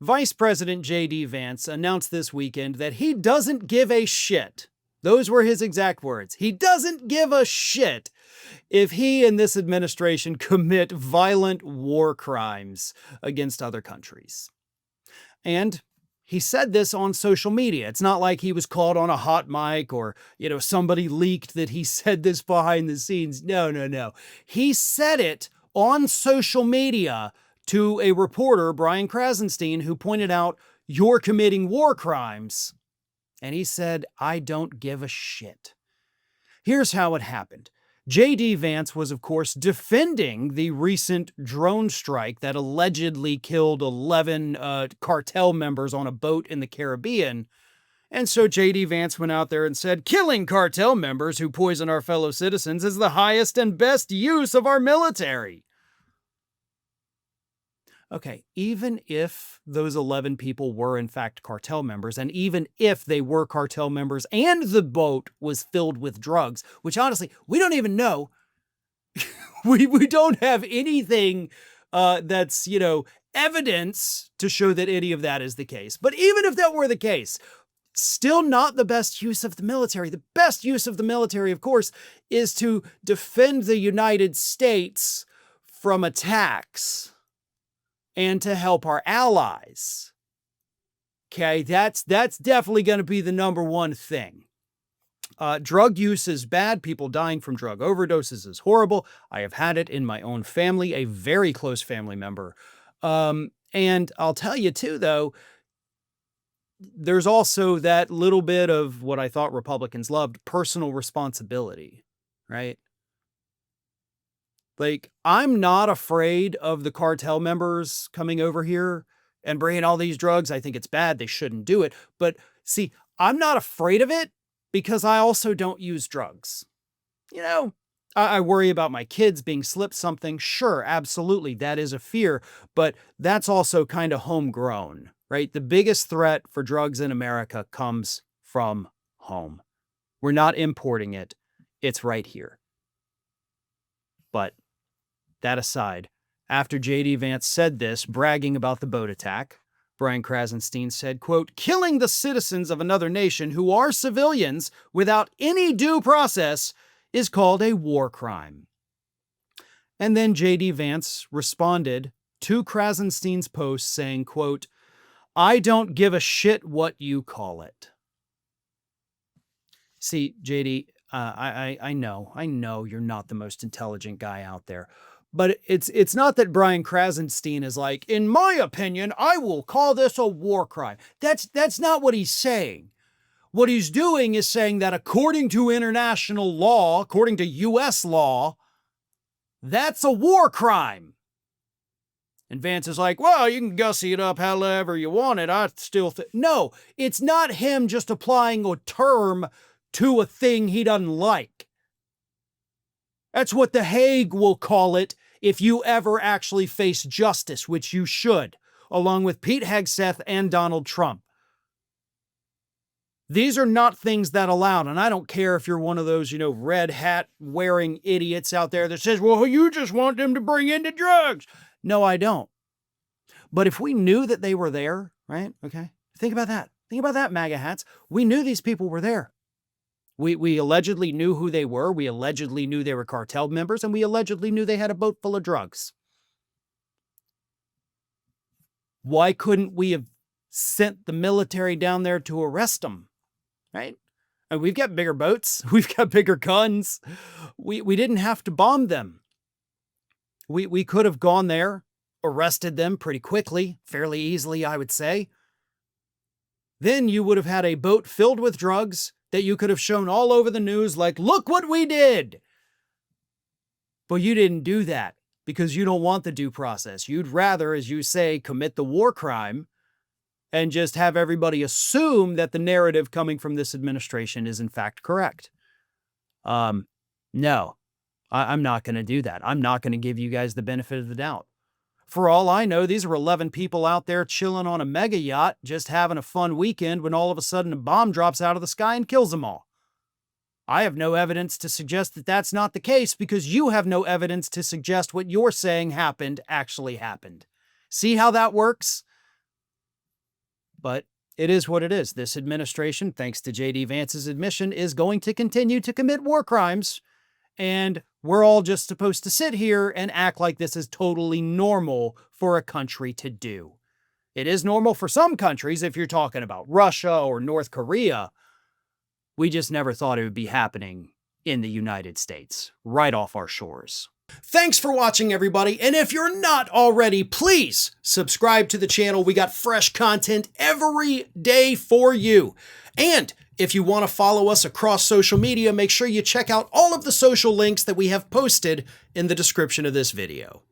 Vice President J.D. Vance announced this weekend that he doesn't give a shit. Those were his exact words. He doesn't give a shit if he and this administration commit violent war crimes against other countries. And he said this on social media. It's not like he was caught on a hot mic or, somebody leaked that he said this behind the scenes. No. He said it on social media to a reporter, Brian Krasenstein, who pointed out, "You're committing war crimes." And he said, "I don't give a shit." Here's how it happened. J.D. Vance was, of course, defending the recent drone strike that allegedly killed 11 cartel members on a boat in the Caribbean. And so J.D. Vance went out there and said, "Killing cartel members who poison our fellow citizens is the highest and best use of our military." Okay, even if those 11 people were in fact cartel members, and even if they were cartel members and the boat was filled with drugs, which honestly, we don't even know. we don't have anything that's, evidence to show that any of that is the case. But even if that were the case, still not the best use of the military. The best use of the military, of course, is to defend the United States from attacks and to help our allies. Okay, that's definitely going to be the number one thing. Drug use is bad. People dying from drug overdoses is horrible. I have had it in my own family, a very close family member. And I'll tell you too, though, there's also that little bit of what I thought Republicans loved, personal responsibility, right? Like, I'm not afraid of the cartel members coming over here and bringing all these drugs. I think it's bad. They shouldn't do it. But see, I'm not afraid of it because I also don't use drugs. I worry about my kids being slipped something. Sure, absolutely. That is a fear, but that's also kind of homegrown, right? The biggest threat for drugs in America comes from home. We're not importing it. It's right here. But that aside, after J.D. Vance said this, bragging about the boat attack, Brian Krasenstein said, quote, "Killing the citizens of another nation who are civilians without any due process is called a war crime." And then J.D. Vance responded to Krasenstein's post saying, quote, "I don't give a shit what you call it." See, J.D., I know you're not the most intelligent guy out there. But it's not that Brian Krasenstein is like, "In my opinion, I will call this a war crime." That's not what he's saying. What he's doing is saying that according to international law, according to U.S. law, that's a war crime. And Vance is like, "Well, you can gussy it up however you want it. I still think..." No, it's not him just applying a term to a thing he doesn't like. That's what The Hague will call it if you ever actually face justice, which you should, along with Pete Hegseth and Donald Trump. These are not things that allowed, and I don't care if you're one of those, red hat wearing idiots out there that says, "Well, you just want them to bring in the drugs." No, I don't. But if we knew that they were there, right? Okay. Think about that. Think about that, MAGA hats. We knew these people were there. We allegedly knew who they were. We allegedly knew they were cartel members, and we allegedly knew they had a boat full of drugs. Why couldn't we have sent the military down there to arrest them? Right? And we've got bigger boats. We've got bigger guns. We didn't have to bomb them. We could have gone there, arrested them pretty quickly, fairly easily, I would say. Then you would have had a boat filled with drugs that you could have shown all over the news like, "Look what we did." But you didn't do that because you don't want the due process. You'd rather, as you say, commit the war crime and just have everybody assume that the narrative coming from this administration is in fact correct. No, I'm not going to do that. I'm not going to give you guys the benefit of the doubt. For all I know, these are 11 people out there chilling on a mega yacht, just having a fun weekend when all of a sudden a bomb drops out of the sky and kills them all. I have no evidence to suggest that that's not the case because you have no evidence to suggest what you're saying happened actually happened. See how that works? But it is what it is. This administration, thanks to J.D. Vance's admission, is going to continue to commit war crimes. And we're all just supposed to sit here and act like this is totally normal for a country to do. It is normal for some countries if you're talking about Russia or North Korea. We just never thought it would be happening in the United States, right off our shores. Thanks for watching, everybody. And if you're not already, please subscribe to the channel. We got fresh content every day for you. And if you want to follow us across social media, make sure you check out all of the social links that we have posted in the description of this video.